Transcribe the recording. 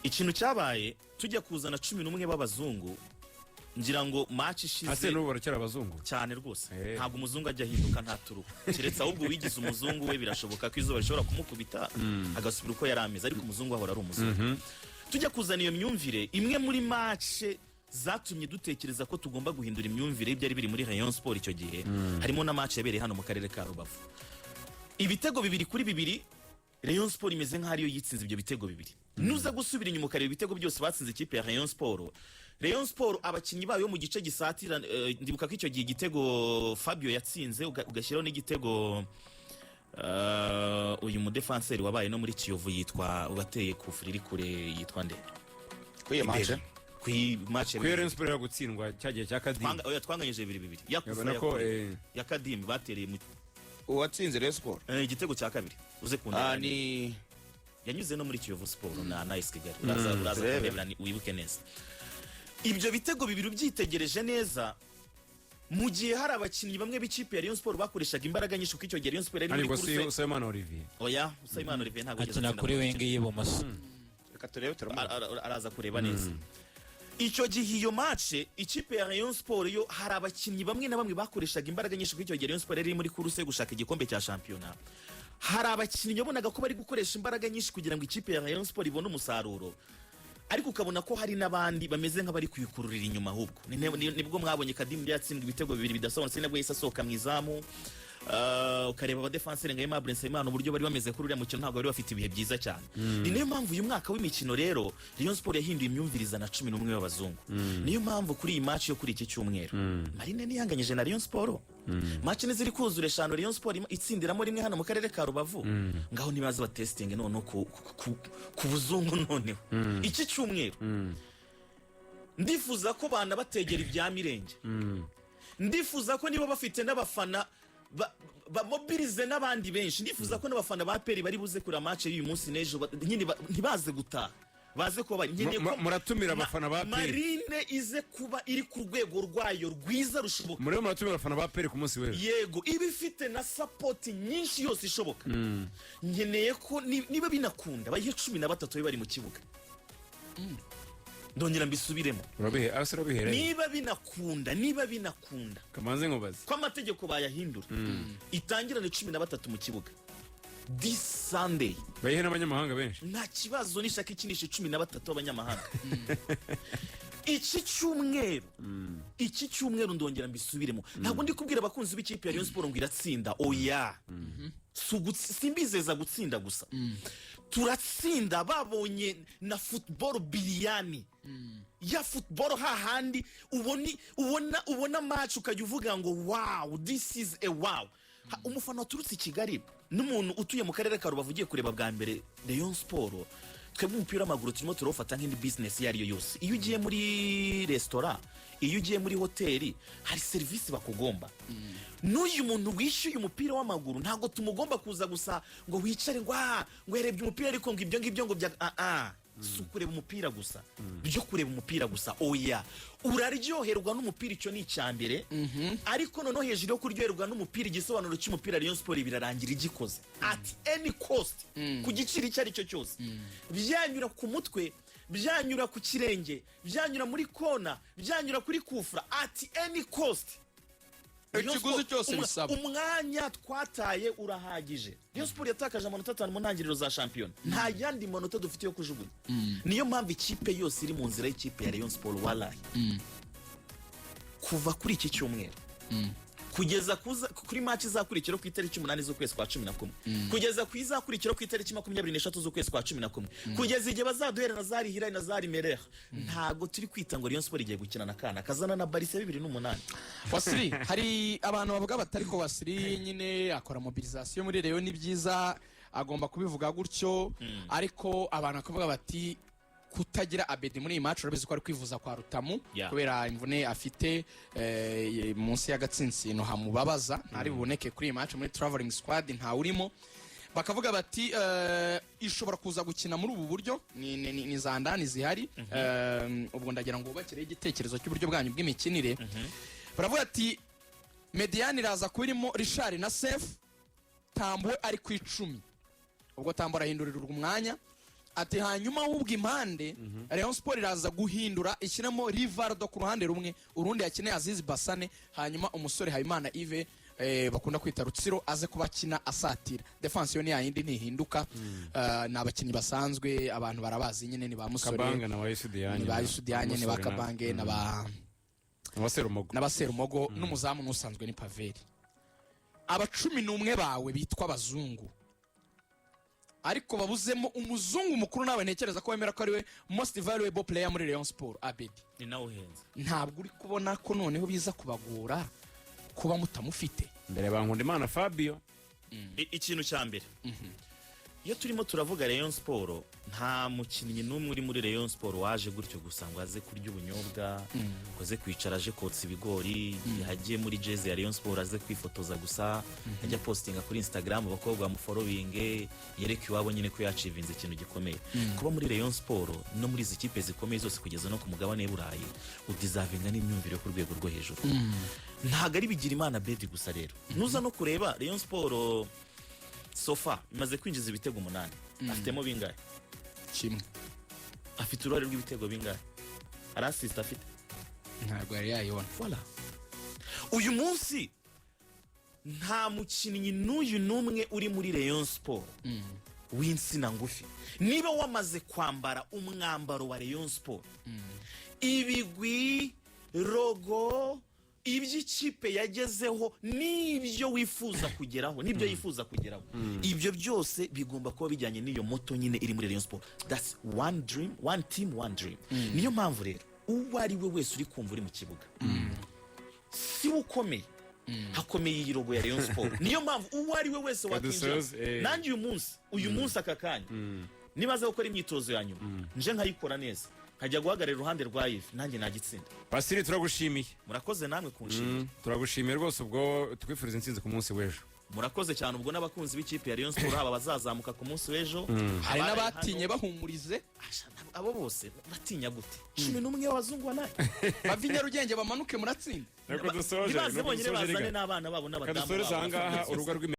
ikintu cyabaye tujya kuzana 11 b'abazungu ngira ngo match ishize ase n'ubu baracyari abazungu cyane rwose ntabwo umuzungu ajya ahinduka nta turuka kiretse ahubwo wigize umuzungu we birashoboka ko izuba rishobora kumukubita agasubira uko yari ameze ariko umuzungu ahora ari umuzungu tujya kuzana iyo myumvire imwe muri match zatumye dutekereza ko tugomba guhindura imyumvire byari biri muri Rayon Sport icyo gihe harimo na match yabereye hano mu karere ka Rubavu ibitego 2-2 Rayon Sport imeze nk'ariyo yitsinze ibyo bitego 2 nuza gusubira inyuma ukareba ibitego byose batsinze ikipe ya Rayon Sport abakinyi bayo mu gice gisatira ndibuka ko icyo gihe igitego Fabio yatsinze ugashyiraho n'igitego uyu mu defenseur wabaye no muri Kiyovu yitwa ubateye kufuriri kure yitwa nde kwiye match ya Rayon Sport yo gutsindwa cyagiye cya Kadimi oya twanganyije 2-2 yakufa ya Kadimi batereye mu uwatsinze Rayon Sport igitego cya kabiri uze kunda ni yanyuze no muri Kiyovu Sport na Nice Kigali uraza kurebera wibuke neza ibyo bitego 2 byitegereje neza mu gihe hari abakinnyi bamwe b'ikipe ya Rayon Sport bakoreshaga imbaraga nyinshi kuko icyo gihe Rayon Sport ari muri kurse Usman Olivier oya Usman Olivier ntabwo akina kuri Yongeye ibumoso reka turebe araza kureba neza icyo gihe iyo match ikipe ya Rayon Sport yo hari abakinnyi bamwe na bamwe bakoreshaga imbaraga nyinshi kuko icyo gihe Rayon Sport ari muri kurse gushaka igikombe cya championnat hari abakinnyi yabonaga ko bari gukoresha imbaraga nyinshi kugira ngo ikipe ya Rayon Sport ibone umusaruro ariko ukabona ko hari nabandi bameze nk'abari kuyikururira inyuma ahubwo nibwo mwabonye Kadimi yatsindwa ibitego 2 bidasobanutse nabwo yisasoka mu izamu ukareba aba defenseur nka Aimable Nsengimana uburyo bari bameze kuri uriya mukino ntabwo bari bafite ibihe byiza cyane ni niyo mpamvu uyu mwaka w'imikino rero Rayon Sport yahinduye imyumviriza na 11 b'abazungu niyo mpamvu kuri iyi match yo kuri iki cyumweru Marine niyanganyije na Rayon Sport match neziri kuzure eshanu Rayon Sport itsindiramo rimwe hano mu karere ka Rubavu ngaho nibaza ba testing none ku buzungu noneho iki cyumweru ndifuza ko bana bategera ibya mirenge ndifuza ko niba bafite n'abafana mobilize n'abandi benshi ndifuza ko n'abafana ba peri bari buze kuri match y'uyu munsi nejo nyine ntibaze gutaha baze ko nyine muratumira abafana ba peri Marine ize kuba iri ku rwego rwayo rwiza rushoboka muri muratumira abafana ba peri ku munsi wewe yego ibifite na support nyinshi yose ishoboka nkeneye ko niba binakunda bayihe 13 bari mu kibuga ndongera mbisubiremo urabihe asira bihere niba binakunda kamanze ngobaze ko amategeko bayahindura itangirane 13 mu kibuga this Sunday bayihe n'abanyamahanga benshi nta kibazo nishaka ikinisha 13 abanyamahanga iki cyumweru ndongera mbisubiremo ntabwo ndi kubwira abakunzi b'ikipe ya Rayon Sport ngo iratsinda oya simbizeza gutsinda gusa turatsinda babonye na football biliyani ya football hahandi ubona match ukajya uvuga ngo wow this is a wow umufana waturutse i Kigali n'umuntu utuye mu karere ka Rubavu ugiye kureba bwa mbere Rayon Sport twebwe umupira w'amaguru turimo turofata nk'indi business yari yo yose iyo ugiye muri restaurant iyo ugiye muri hoteli hari service bakugomba n'uyu muntu wishyuye umupira w'amaguru ntago tumugomba kuza gusa ngo wicare ngo yarebye umupira ariko ngo ibyo ngibyo ngo bya si kureba umupira gusa byo kureba umupira gusa oya uraryoherwa n'umupira icyo ni icyambere ariko noneho hejuru yo kuryoherwa n'umupira igisobanuro cy'umupira Rayon Sport birarangira igikoze at any cost ku giciro icyo ari cyo cyose byanyura ku mutwe byanyura ku kirenge byanyura muri kona byanyura kuri kufra at any cost ikiguzi cyose bisaba umwanya twataye urahagije Rayon Sport yatakaje amanota 5 mu ntangiriro za champion nta yandi manota dufite yo kujugunya niyo mpamvu ikipe yose iri mu nzira y'ikipe ya Rayon Sport wallahi kuva kuri iki cyumweru kugeza kuri match izakurikira ku itariki 8 z'ukwezi kwa 11 kugeza ku izakurikira ku itariki 23 z'ukwezi kwa 11 kugeza igihe bazaduhera na zari hira na zari mereha ntago turi kwita ngo Rayon Sport igiye gukina na kana kazana na Barca 2008 Wasiri hari abantu bavuga batari ko Wasiri nyine akora mobilisation muri Rayon ni byiza agomba kubivuga gutyo ariko abantu bakavuga bati kutagira Abedi muri iyi match urabizi ko ari kwivuza kwa Rutamu kubera imvune afite munsi y'agatsinsino hamubabaza ntari buboneke kuri iyi match muri traveling squad nta urimo bakavuga bati ishobora kuza gukina muri ubu buryo ni zandani zihari ubwo ndagira ngo ubakire igitekerezo cy'uburyo bwanyu bw'imikinire baravuga ati Mediane iraza kubirimo Richard na Sef Tambwe ari ku 10 ubwo Tambwe arahindurirwa umwanya ati hanyuma ahubwo impande Rayon Sport iraza guhindura ishyiramo Rivaldo ku ruhande rumwe urundi yakeneye Azizi Basane hanyuma umusore Habimana Yves bakunda kwita Rutsiro aze kubakina asatira defense yo ni yindi ntihinduka ni abakinnyi basanzwe abantu barabazi nyine ni ba musore Kabanga na Wayisudianye ni ba Yusudianye ni ba Kabange na ba Serumogo n'umuzamu n'usanzwe ni Paveri aba 11 bawe bitwa Abazungu ariko babuzemo umuzungu mukuru nawe ntekereza ko wemera ko ari we most valuable player muri Rayon Sport Abedi ni nawe uhenze ntabwo uri kubona ko noneho biza kubagora kuba mutamufite mbere bankunda Imana Fabio ikintu cya mbere iyo turimo turavuga Rayon Sport nta mukinnyi n'umwe uri muri Rayon Sport waje gutyo gusa ngo aze kurya ubunyobwa koze kwicara aje kotsa ibigori yagiye muri jezi ya Rayon Sport aze kwifotoza gusa ajya postinga kuri Instagram abakobwa bamufollowinge yereka iwabo nyine ko yacivinze ikintu gikomeye kuba muri Rayon Sport no muri izi kipe zikomeye zose kugeza no ku mugabane w'Uburayi udizavinga n'imyumvire ku rwego rwo hejuru ntago ari bigira Imana Bedi gusa rero nuza no kureba Rayon Sport Sofa imaze kwinjiza ibitego 8 afitemo bingahe kimwe afite uruhare rw'ibitego bingahe arasista afite ntabwo yari yayibona voilà uyu munsi nta mukinnyi n'uyu n'umwe uri muri Rayon Sport w'insina ngufi niba wamaze kwambara umwambaro wa Rayon Sport ibigwi rogo iby'ikipe yagezeho nibyo wifuza kugeraho nibyo yifuza kugeraho ibyo byose bigomba kuba bijyanye n'iyo moto nyine iri muri Rayon Sport that's one dream one team one dream niyo mpamvu rero uwo ari we wese uri kumva uri mu kibuga si ukomeye hakomeye iyi logo ya Rayon Sport niyo mpamvu uwo ari we wese wakinjira nanjye uyu munsi aka kanya nibaza gukora imyitozo ya nyuma nje nkayikora neza nkajya guhagarara iruhande rwa Yves nanjye nagitsinda Wasiri turagushimiye murakoze namwe kunshimira turagushimiye rwose ubwo twifuriza intsinzi ku munsi w'ejo murakoze cyane ubwo n'abakunzi b'ikipe ya Rayon Sport aba bazazamuka ku munsi w'ejo hari n'abatinye bahumurize abo bose batinya gute 11 w'abazungu naye bava Nyarugenge bamanuke muratsinda nako dusoje bazanye n'abana babo n'abadamu urubuga